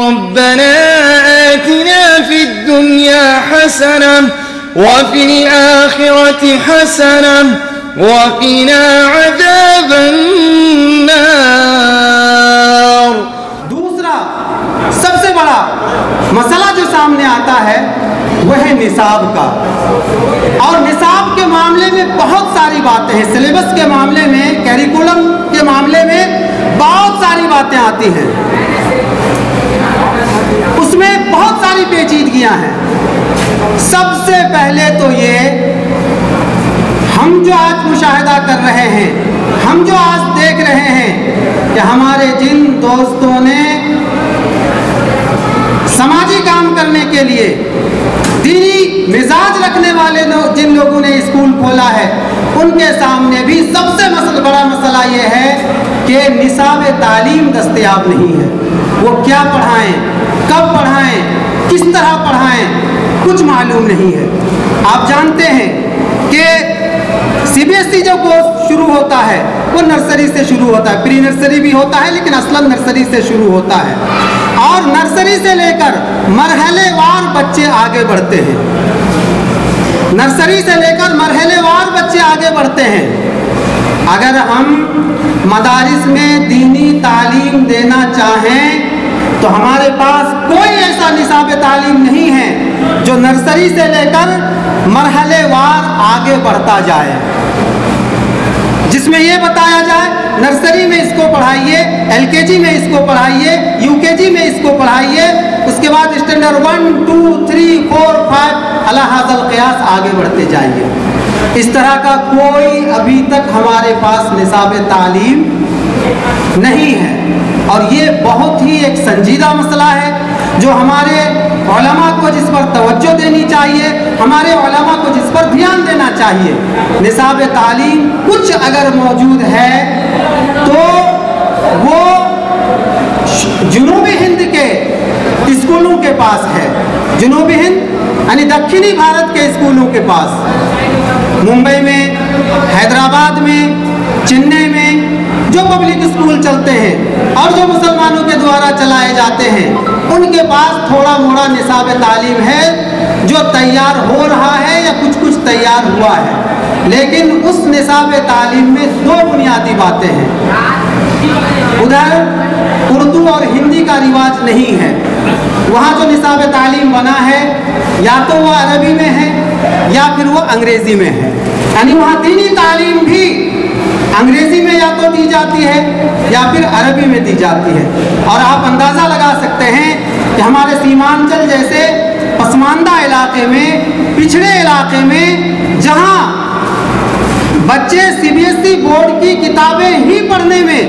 ربنا آتنا في الدنيا حسنة وفي الآخرة حسنة وقنا عذاب النار. دوسرا سب سے بڑا مسئلہ جو سامنے آتا ہے وہ ہے نصاب کا. اور نصاب کے معاملے میں بہت ساری باتیں ہیں. سلیبس کے معاملے میں، کیریکولم کے معاملے میں بہت ساری باتیں آتی ہیں. اس میں بہت ساری پیچیدگیاں ہیں. سب سے پہلے تو یہ، ہم جو آج مشاہدہ کر رہے ہیں، ہم جو آج دیکھ رہے ہیں کہ ہمارے جن دوستوں نے سماجی کام کرنے کے لیے دینی مزاج رکھنے والے جن لوگوں نے اسکول کھولا ہے، ان کے سامنے بھی سب سے بڑا مسئلہ یہ ہے کہ نصاب تعلیم دستیاب نہیں ہے. وہ کیا پڑھائیں، کب پڑھائیں، کس طرح پڑھائیں، کچھ معلوم نہیں ہے. آپ جانتے ہیں کہ CBSE جو کورس شروع ہوتا ہے وہ نرسری سے شروع ہوتا ہے. پری نرسری بھی ہوتا ہے لیکن اصلاً نرسری سے شروع ہوتا ہے. اور نرسری سے لے کر مرحلے وار بچے آگے بڑھتے ہیں. نرسری سے لے کر مرحلے وار بچے آگے بڑھتے ہیں. اگر ہم مدارس میں دینی تعلیم دینا چاہیں تو ہمارے پاس کوئی ایسا نصاب تعلیم نہیں ہے جو نرسری سے لے کر مرحلے وار آگے بڑھتا جائے، جس میں یہ بتایا جائے نرسری میں اس کو پڑھائیے، LKG میں اس کو پڑھائیے، UKG میں اس کو پڑھائیے، اس کے بعد اسٹینڈرڈ 1 2 3 4 5 علی ھذا القیاس آگے بڑھتے جائیے. اس طرح کا کوئی ابھی تک ہمارے پاس نصاب تعلیم نہیں ہے. اور یہ بہت ہی ایک سنجیدہ مسئلہ ہے جو ہمارے علماء کو جس پر توجہ دینی چاہیے، ہمارے علماء کو جس پر دھیان دینا چاہیے. نصاب تعلیم کچھ اگر موجود ہے تو وہ جنوبی ہند کے اسکولوں کے پاس ہے. جنوبی ہند یعنی دکھنی بھارت کے اسکولوں کے پاس، ممبئی میں، حیدرآباد میں، چنئی میں جو پبلک اسکول چلتے ہیں اور جو مسلمانوں کے دوارا چلائے جاتے ہیں، ان کے پاس تھوڑا موڑا نصاب تعلیم ہے جو تیار ہو رہا ہے یا کچھ تیار ہوا ہے. لیکن اس نصاب تعلیم میں دو بنیادی باتیں ہیں. ادھر اردو اور ہندی کا رواج نہیں ہے. وہاں جو نصاب تعلیم بنا ہے یا تو وہ عربی میں ہے یا پھر وہ انگریزی میں ہے. یعنی وہاں دینی تعلیم بھی انگریزی میں یا تو دی جاتی ہے یا پھر عربی میں دی جاتی ہے. اور آپ اندازہ لگا سکتے ہیں کہ ہمارے سیمانچل جیسے پسماندہ علاقے میں، پچھڑے علاقے میں، جہاں بچے CBSE بورڈ کی کتابیں ہی پڑھنے میں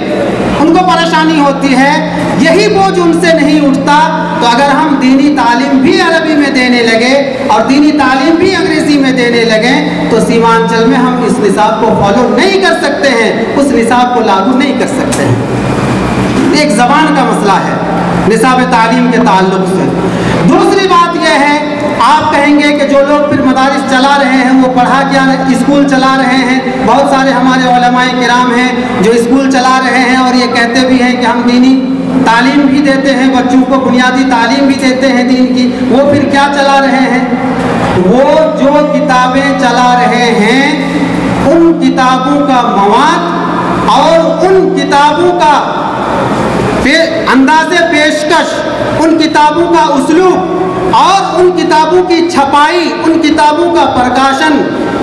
ان کو پریشانی ہوتی ہے، یہی بوجھ ان سے نہیں اٹھتا، تو اگر ہم دینی تعلیم بھی عربی میں دینے لگے اور دینی تعلیم بھی انگریزی میں دینے لگیں تو سیمانچل میں ہم اس نصاب کو فالو نہیں کر سکتے ہیں، اس نصاب کو لاگو نہیں کر سکتے ہیں. ایک زبان کا مسئلہ ہے نصاب تعلیم کے تعلق سے. دوسری بات یہ ہے، آپ کہیں گے کہ جو لوگ پھر مدارس چلا رہے ہیں وہ پڑھا کیا اسکول چلا رہے ہیں. بہت سارے ہمارے علماء کرام ہیں جو اسکول چلا رہے ہیں اور یہ کہتے بھی ہیں کہ ہم دینی تعلیم بھی دیتے ہیں، بچوں کو بنیادی تعلیم بھی دیتے ہیں دین کی. وہ پھر کیا چلا رہے ہیں؟ وہ جو کتابیں چلا رہے ہیں ان کتابوں کا مواد اور ان کتابوں کا انداز پیشکش، ان کتابوں کا اسلوب اور ان کتابوں کی چھپائی، ان کتابوں کا پرکاشن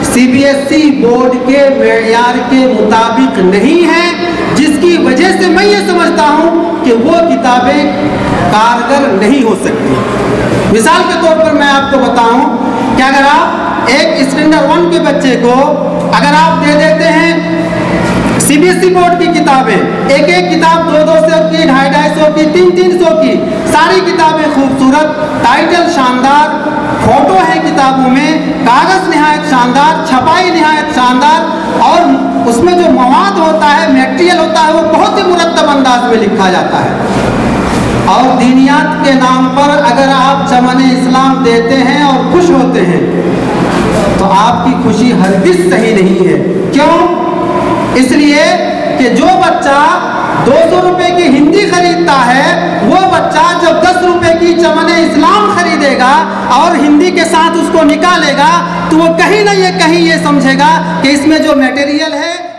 CBSE بورڈ کے معیار کے مطابق نہیں ہے، جس کی وجہ سے میں یہ سمجھتا ہوں کہ وہ کتابیں کارگر نہیں ہو سکتی. مثال کے طور پر میں آپ کو بتاؤں کہ اگر آپ ایک اسٹینڈرڈ 1 کے بچے کو اگر آپ دے دیتے ہیں CBSE بورڈ کی کتابیں، ایک کتاب 200 کی، 250 کی، 300 کی، ساری کتابیں خوبصورت، ٹائٹل شاندار، فوٹو ہے کتابوں میں، کاغذ نہایت شاندار، چھپائی نہایت شاندار، اور اس میں جو مواد ہوتا ہے، میٹیریل ہوتا ہے، وہ بہت ہی مرتب انداز میں لکھا جاتا ہے. اور دینیات کے نام پر اگر آپ چمن اسلام دیتے ہیں اور خوش ہوتے ہیں تو آپ کی خوشی ہرگز صحیح نہیں ہے. کیوں؟ اس لیے کہ جو بچہ 200 روپے کی ہندی خریدتا ہے وہ بچہ جب 10 تو وہ کہیں نہ کہیں یہ سمجھے گا کہ اس میں جو میٹیریل ہے